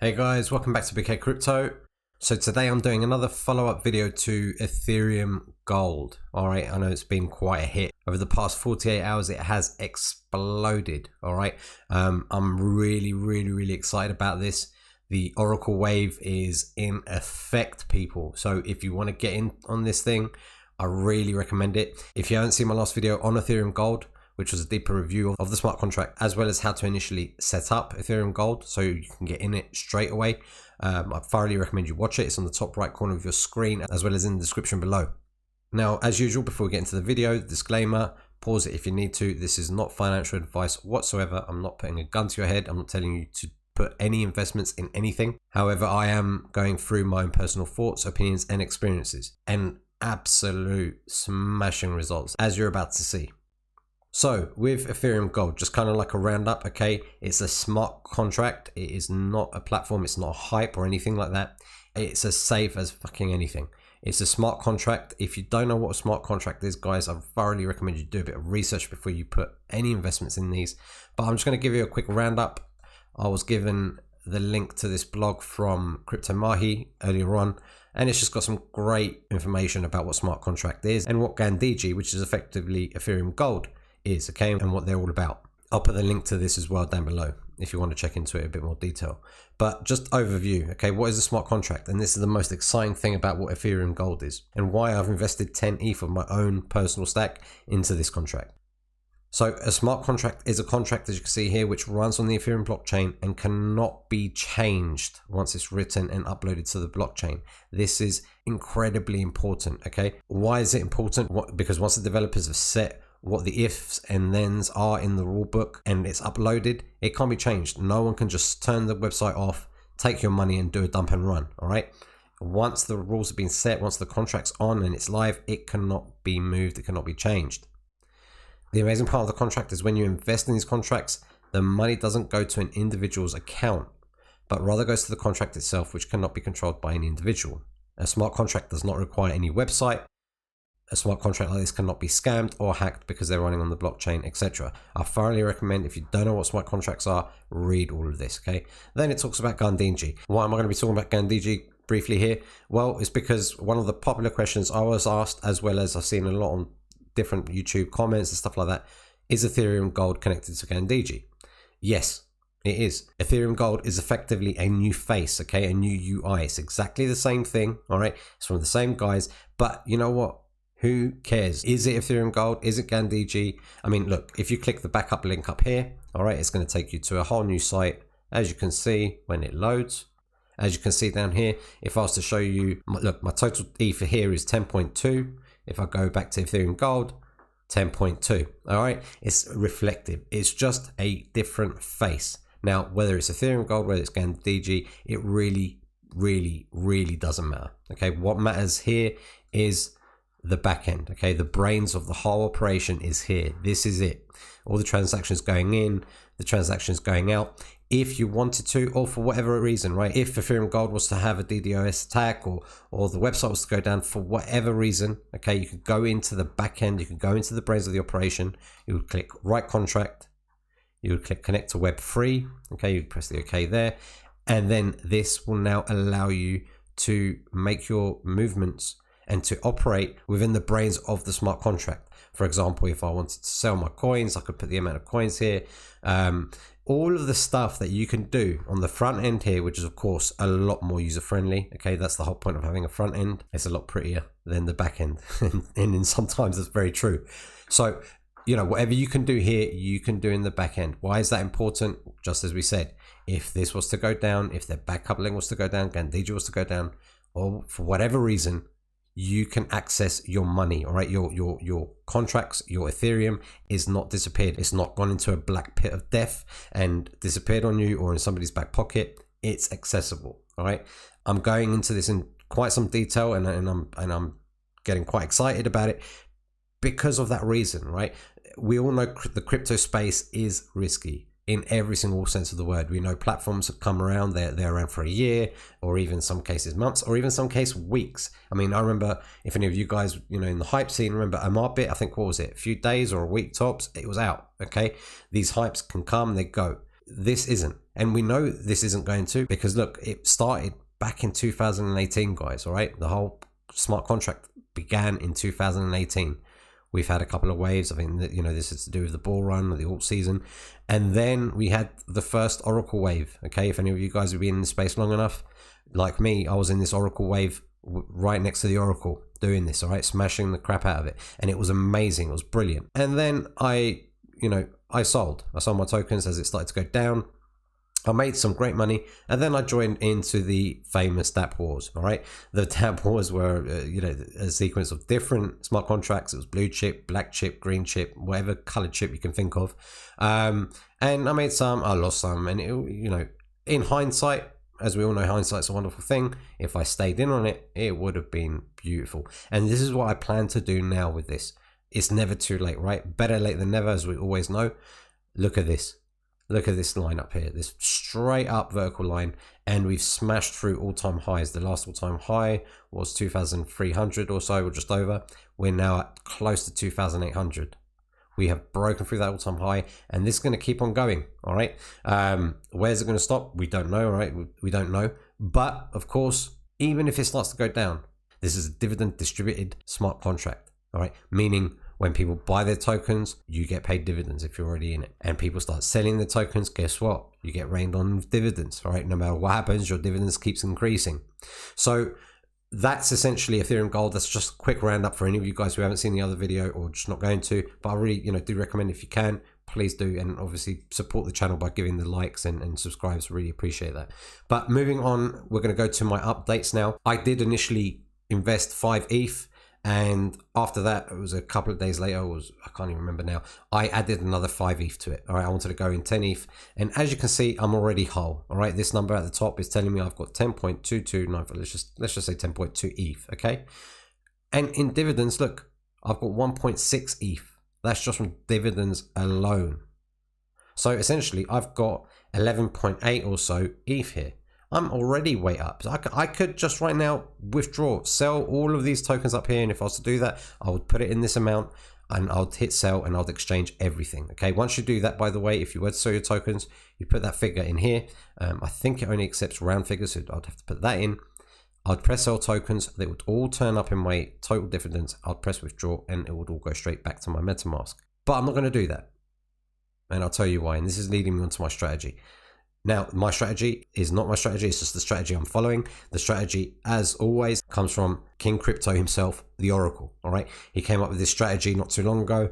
Hey guys, welcome back to BigK Crypto. So today I'm doing another follow-up video to Ethereum Gold. All right, I know it's been quite a hit. Over the past 48 hours, it has exploded. All right, I'm really excited about this. The Oracle wave is in effect, people. So if you want to get in on this thing, I really recommend it. If you haven't seen my last video on Ethereum Gold, which was a deeper review of the smart contract, as well as how to initially set up Ethereum Gold so you can get in it straight away. I thoroughly recommend you watch it. It's on the top right corner of your screen, as well as in the description below. Now, as usual, before we get into the video, disclaimer, pause it if you need to. This is not financial advice whatsoever. I'm not putting a gun to your head. I'm not telling you to put any investments in anything. However, I am going through my own personal thoughts, opinions, and experiences, and absolute smashing results, as you're about to see. So with Ethereum Gold, just kind of like a roundup, okay? It's a smart contract. It is not a platform. It's not a hype or anything like that. It's as safe as fucking anything. It's a smart contract. If you don't know what a smart contract is, guys, I thoroughly recommend you do a bit of research before you put any investments in these. But I'm just going to give you a quick roundup. I was given the link to this blog from Crypto Mahi earlier on, and it's just got some great information about what smart contract is and what Gandhiji, which is effectively Ethereum Gold, is, okay, and what they're all about. I'll put the link to this as well down below if you want to check into it a bit more detail. But just overview, okay, what is a smart contract? And this is the most exciting thing about what Ethereum Gold is and why I've invested 10 ETH of my own personal stack into this contract. So a smart contract is a contract, as you can see here, which runs on the Ethereum blockchain and cannot be changed once it's written and uploaded to the blockchain. This is incredibly important, okay? Why is it important? Because once the developers have set what the ifs and thens are in the rule book and it's uploaded, it can't be changed. No one can just turn the website off, take your money and do a dump and run. All right, once the rules have been set, once the contract's on and it's live, it cannot be moved, it cannot be changed. The amazing part of the contract is when you invest in these contracts, the money doesn't go to an individual's account, but rather goes to the contract itself, which cannot be controlled by any individual. A smart contract does not require any website. A smart contract like this cannot be scammed or hacked because they're running on the blockchain, etc. I thoroughly recommend, if you don't know what smart contracts are, read all of this, okay? Then it talks about Gandhiji. Why am I going to be talking about Gandhiji briefly here? Well, it's because one of the popular questions I was asked, as well as I've seen a lot on different YouTube comments and stuff like that, is Ethereum Gold connected to Gandhiji? Yes, it is. Ethereum Gold is effectively a new face, okay? A new UI. It's exactly the same thing, all right? It's from the same guys, but you know what? Who cares? Is it Ethereum Gold? Is it Gandhiji? I mean, look, if you click the backup link up here, all right, it's going to take you to a whole new site, as you can see when it loads. As you can see down here, if I was to show you, look, my total Ether here is 10.2. If I go back to Ethereum Gold, 10.2. All right, it's reflective. It's just a different face. Now, whether it's Ethereum Gold, whether it's Gandhiji, it really doesn't matter. Okay, what matters here is the back end, okay? The brains of the whole operation is here. This is it. All the transactions going in, the transactions going out. If you wanted to, or for whatever reason, right? If Ethereum Gold was to have a DDoS attack or the website was to go down for whatever reason, okay, you could go into the back end, you could go into the brains of the operation, you would click write contract, you would click connect to Web3, okay, you press the OK there, and then this will now allow you to make your movements and to operate within the brains of the smart contract. For example, if I wanted to sell my coins, I could put the amount of coins here. All of the stuff that you can do on the front end here, which is of course a lot more user friendly. Okay, that's the whole point of having a front end. It's a lot prettier than the back end, and sometimes that's very true. So, you know, whatever you can do here, you can do in the back end. Why is that important? Just as we said, if this was to go down, if the backup link was to go down, Gandhiji was to go down, or for whatever reason, you can access your money, all right? Your contracts, your Ethereum is not disappeared. It's not gone into a black pit of death and disappeared on you or in somebody's back pocket. It's accessible, all right? I'm going into this in quite some detail and I'm getting quite excited about it because of that reason, right? We all know the crypto space is risky. In every single sense of the word. We know platforms have come around, they're around for a year, or even some cases months, or even some cases weeks. I mean, I remember, if any of you guys, you know, in the hype scene, remember Amarbit, I think, what was it, a few days or a week tops, it was out, okay? These hypes can come, they go. This isn't. And we know this isn't going to, because look, it started back in 2018, guys, all right? The whole smart contract began in 2018. We've had a couple of waves. I think that, you know, this is to do with the bull run or the alt season. And then we had the first Oracle wave. Okay, if any of you guys have been in the space long enough, like me, I was in this Oracle wave right next to the Oracle doing this, all right, smashing the crap out of it. And it was amazing. It was brilliant. And then I sold my tokens as it started to go down. I made some great money, and then I joined into the famous Dapp wars. All right, the Dapp wars were, a sequence of different smart contracts. It was blue chip, black chip, green chip, whatever colored chip you can think of. And I made some, I lost some, and in hindsight, as we all know, hindsight's a wonderful thing. If I stayed in on it, it would have been beautiful. And this is what I plan to do now with this. It's never too late, right? Better late than never, as we always know. Look at this. Look at this line up here, this straight up vertical line, and we've smashed through all-time highs. The last all-time high was 2,300 or so, or just over. We're now at close to 2,800. We have broken through that all-time high, and this is going to keep on going, all right? Where's it going to stop? We don't know, all right? We don't know. But, of course, even if it starts to go down, this is a dividend distributed smart contract, all right? Meaning, when people buy their tokens, you get paid dividends if you're already in it. And people start selling the tokens, guess what? You get rained on with dividends, all right? No matter what happens, your dividends keeps increasing. So that's essentially Ethereum Gold. That's just a quick roundup for any of you guys who haven't seen the other video or just not going to. But I really, do recommend, if you can, please do. And obviously support the channel by giving the likes and subscribes. Really appreciate that. But moving on, we're going to go to my updates now. I did initially invest 5 ETH. And after that, it was a couple of days later, I can't even remember now, I added another 5 ETH to it. All right, I wanted to go in 10 ETH. And as you can see, I'm already whole. All right, this number at the top is telling me I've got 10.229, let's just say 10.2 ETH, okay? And in dividends, look, I've got 1.6 ETH. That's just from dividends alone. So essentially, I've got 11.8 or so ETH here. I'm already way up. I could just right now withdraw, sell all of these tokens up here. And if I was to do that, I would put it in this amount and I'll hit sell and I'll exchange everything. Okay. Once you do that, by the way, if you were to sell your tokens, you put that figure in here. I think it only accepts round figures. So I'd have to put that in. I'd press sell tokens. They would all turn up in my total dividends. I'd press withdraw and it would all go straight back to my MetaMask. But I'm not going to do that. And I'll tell you why. And this is leading me onto my strategy. Now, my strategy is not my strategy. It's just the strategy I'm following. The strategy, as always, comes from King Crypto himself, the Oracle. All right. He came up with this strategy not too long ago.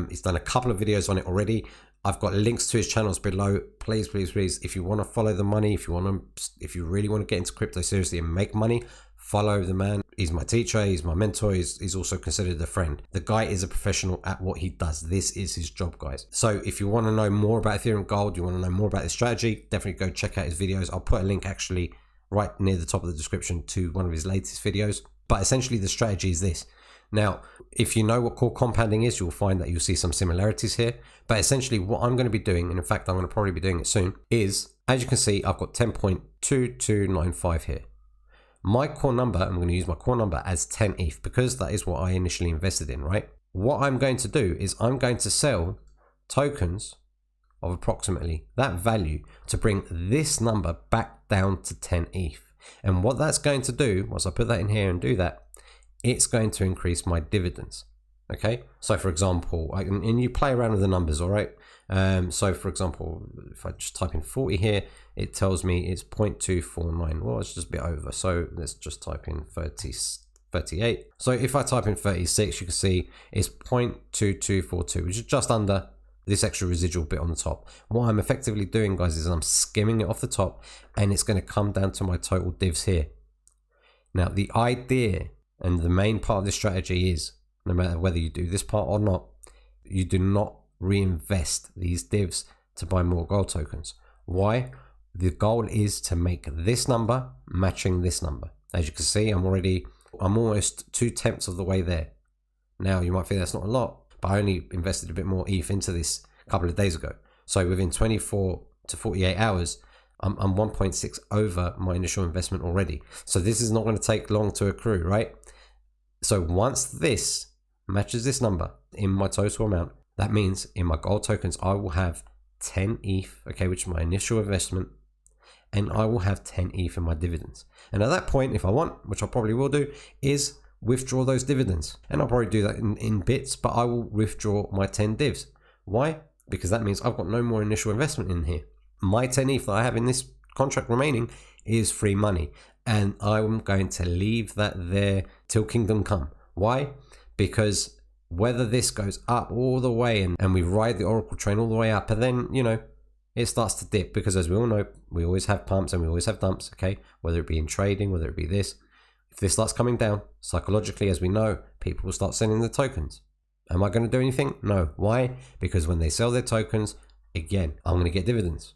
He's done a couple of videos on it already. I've got links to his channels below. Please, please, please. If you want to follow the money, if you really want to get into crypto seriously and make money, follow the man. He's my teacher. He's my mentor. He's also considered a friend. The guy is a professional at what he does. This is his job, guys. So if you want to know more about Ethereum Gold, you want to know more about his strategy, definitely go check out his videos. I'll put a link actually right near the top of the description to one of his latest videos. But essentially the strategy is this. Now, if you know what core compounding is, you'll find that you'll see some similarities here. But essentially what I'm going to be doing, and in fact, I'm going to probably be doing it soon, is, as you can see, I've got 10.2295 here. My core number, I'm going to use my core number as 10 ETH because that is what I initially invested in, right? What I'm going to do is I'm going to sell tokens of approximately that value to bring this number back down to 10 ETH. And what that's going to do, once I put that in here and do that, it's going to increase my dividends. Okay, so for example, and you play around with the numbers, all right? So for example, if I just type in 40 here, it tells me it's 0.249. Well, it's just a bit over. So let's just type in 38. So if I type in 36, you can see it's 0.2242, which is just under this extra residual bit on the top. What I'm effectively doing, guys, is I'm skimming it off the top and it's going to come down to my total divs here. Now, the idea and the main part of this strategy is, no matter whether you do this part or not, you do not reinvest these divs to buy more gold tokens. Why? The goal is to make this number matching this number. As you can see, I'm almost 2/10 of the way there. Now, you might think that's not a lot, but I only invested a bit more ETH into this a couple of days ago. So within 24 to 48 hours, I'm 1.6 over my initial investment already. So this is not going to take long to accrue, right? So once this matches this number in my total amount, that means in my gold tokens, I will have 10 ETH, okay, which is my initial investment, and I will have 10 ETH in my dividends. And at that point, if I want, which I probably will do, is withdraw those dividends. And I'll probably do that in bits, but I will withdraw my 10 divs. Why? Because that means I've got no more initial investment in here. My 10 ETH that I have in this contract remaining is free money, and I'm going to leave that there till kingdom come. Why? Because whether this goes up all the way and we ride the Oracle train all the way up, and then, you know, it starts to dip, because as we all know, we always have pumps and we always have dumps, okay? Whether it be in trading, whether it be this. If this starts coming down, psychologically, as we know, people will start selling the tokens. Am I going to do anything? No. Why? Because when they sell their tokens, again, I'm going to get dividends.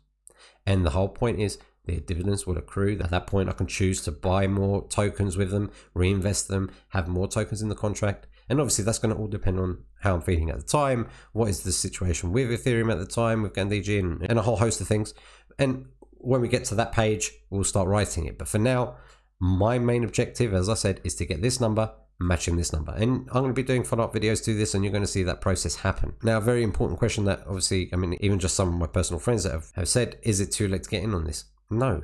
And the whole point is their dividends will accrue. At that point, I can choose to buy more tokens with them, reinvest them, have more tokens in the contract. And obviously, that's going to all depend on how I'm feeling at the time. What is the situation with Ethereum at the time, with GandhiG, and a whole host of things. And when we get to that page, we'll start writing it. But for now, my main objective, as I said, is to get this number matching this number. And I'm going to be doing follow-up videos to this, and you're going to see that process happen. Now, a very important question that obviously, I mean, even just some of my personal friends that have said, is it too late to get in on this? No,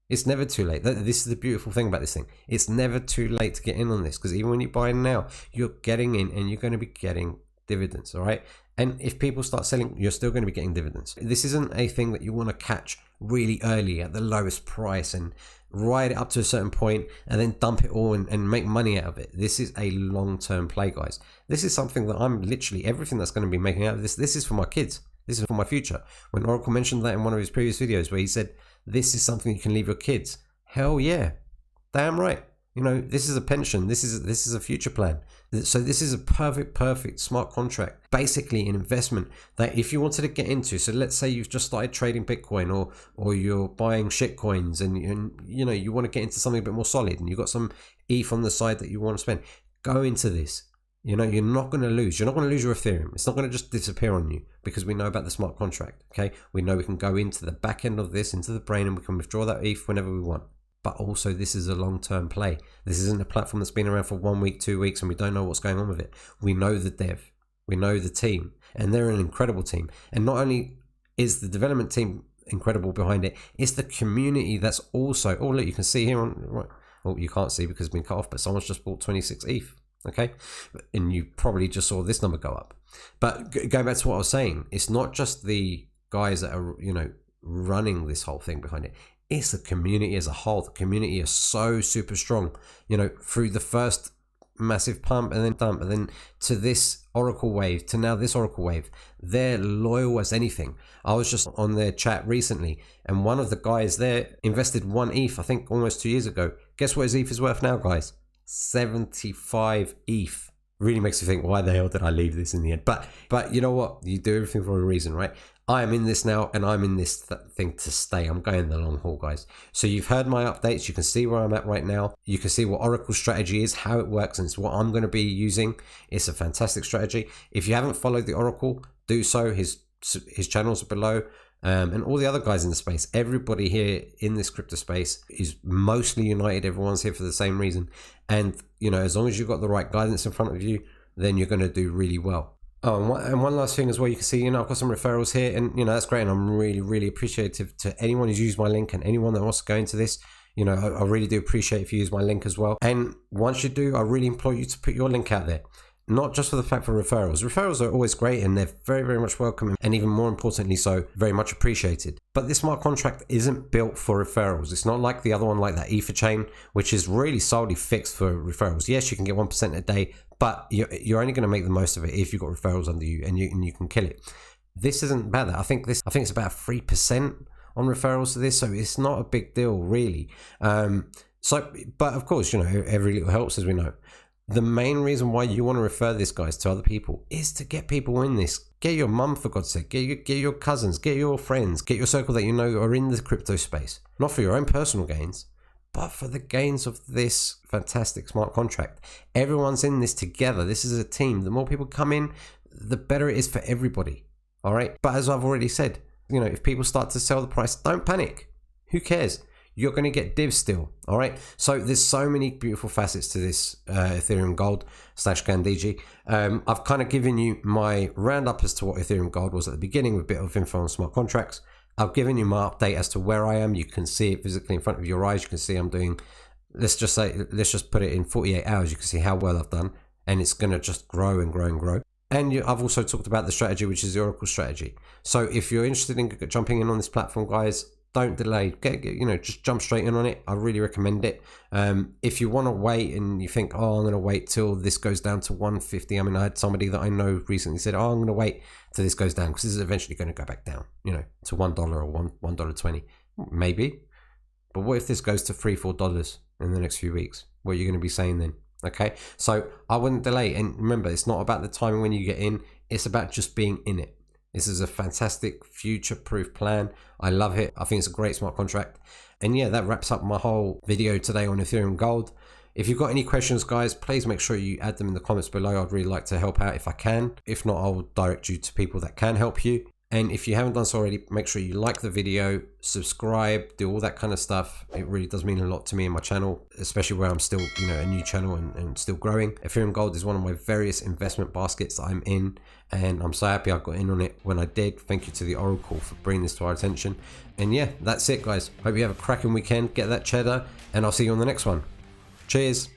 it's never too late. This is the beautiful thing about this thing. It's never too late to get in on this, because even when you buy now, you're getting in and you're going to be getting dividends, all right? And if people start selling, you're still going to be getting dividends. This isn't a thing that you want to catch really early at the lowest price and ride it up to a certain point and then dump it all and make money out of it. This is a long-term play, guys. This is something that I'm literally, everything that's going to be making out of this is for my kids. This is for my future. When Oracle mentioned that in one of his previous videos where he said, this is something you can leave your kids. Hell yeah. Damn right. You know, this is a pension. This is a future plan. So this is a perfect smart contract. Basically an investment that if you wanted to get into, so let's say you've just started trading Bitcoin or you're buying shit coins and you know, you want to get into something a bit more solid and you've got some ETH on the side that you want to spend, go into this. You know, you're not going to lose. You're not going to lose your Ethereum. It's not going to just disappear on you, because we know about the smart contract. Okay. We know we can go into the back end of this, into the brain, and we can withdraw that ETH whenever we want. But also, this is a long-term play. This isn't a platform that's been around for 1 week, 2 weeks, and we don't know what's going on with it. We know the dev, we know the team, and they're an incredible team. And not only is the development team incredible behind it, it's the community that's also, oh look, you can see here on, right, oh, you can't see because it's been cut off, but someone's just bought 26 ETH, okay? And you probably just saw this number go up. But going back to what I was saying, it's not just the guys that are, you know, running this whole thing behind it. It's the community as a whole. The community is so super strong, you know, through the first massive pump and then dump and then to this Oracle wave, to now this Oracle wave. They're loyal as anything. I was just on their chat recently and one of the guys there invested 1 ETH, I think almost 2 years ago. Guess what his ETH is worth now, guys? 75 ETH. Really makes you think, why the hell did I leave this in the end? But you know what? You do everything for a reason, right? I am in this now and I'm in this thing to stay. I'm going the long haul, guys. So you've heard my updates. You can see where I'm at right now. You can see what Oracle's strategy is, how it works, and it's what I'm going to be using. It's a fantastic strategy. If you haven't followed the Oracle, do so. His channels are below. And all the other guys in the space, everybody here in this crypto space is mostly united. Everyone's here for the same reason. And, you know, as long as you've got the right guidance in front of you, then you're going to do really well. Oh, and one last thing as well, you can see, you know, I've got some referrals here and, you know, that's great. And I'm really, really appreciative to anyone who's used my link and anyone that wants to go into this. You know, I really do appreciate if you use my link as well. And once you do, I really implore you to put your link out there. Not just for the fact for referrals. Referrals are always great and they're very, very much welcome and even more importantly so, very much appreciated. But this smart contract isn't built for referrals. It's not like the other one, like that Ether chain, which is really solely fixed for referrals. Yes, you can get 1% a day, but you're only going to make the most of it if you've got referrals under you and you can kill it. This isn't bad. I think it's about 3% on referrals to this, so it's not a big deal really. But of course, you know, every little helps, as we know. The main reason why you want to refer this, guys, to other people is to get people in this. Get your mum, for God's sake. Get your cousins. Get your friends. Get your circle that you know are in the crypto space. Not for your own personal gains, but for the gains of this fantastic smart contract. Everyone's in this together. This is a team. The more people come in, the better it is for everybody. All right. But as I've already said, you know, if people start to sell the price, don't panic. Who cares? you're going to get divs still. All right. So there's so many beautiful facets to this Ethereum Gold / Candigi. I've kind of given you my roundup as to what Ethereum Gold was at the beginning with a bit of info on smart contracts. I've given you my update as to where I am. You can see it physically in front of your eyes. You can see I'm doing, let's just put it in 48 hours. You can see how well I've done, and it's going to just grow and grow and grow. And I've also talked about the strategy, which is the Oracle strategy. So if you're interested in jumping in on this platform, guys, don't delay. Just jump straight in on it. I really recommend it. If you want to wait and you think, oh, I'm going to wait till this goes down to 150. I mean, I had somebody that I know recently said, oh, I'm going to wait till this goes down because this is eventually going to go back down, to $1 or $1.20, maybe. But what if this goes to $3, $4 in the next few weeks? What are you going to be saying then? Okay, so I wouldn't delay. And remember, it's not about the timing when you get in. It's about just being in it. This is a fantastic future-proof plan. I love it. I think it's a great smart contract. And yeah, that wraps up my whole video today on Ethereum Gold. If you've got any questions, guys, please make sure you add them in the comments below. I'd really like to help out if I can. If not, I'll direct you to people that can help you. And if you haven't done so already, make sure you like the video, subscribe, do all that kind of stuff. It really does mean a lot to me and my channel, especially where I'm still, a new channel and still growing. Ethereum Gold is one of my various investment baskets that I'm in, and I'm so happy I got in on it when I did. Thank you to the Oracle for bringing this to our attention. And yeah, that's it, guys. Hope you have a cracking weekend. Get that cheddar, and I'll see you on the next one. Cheers.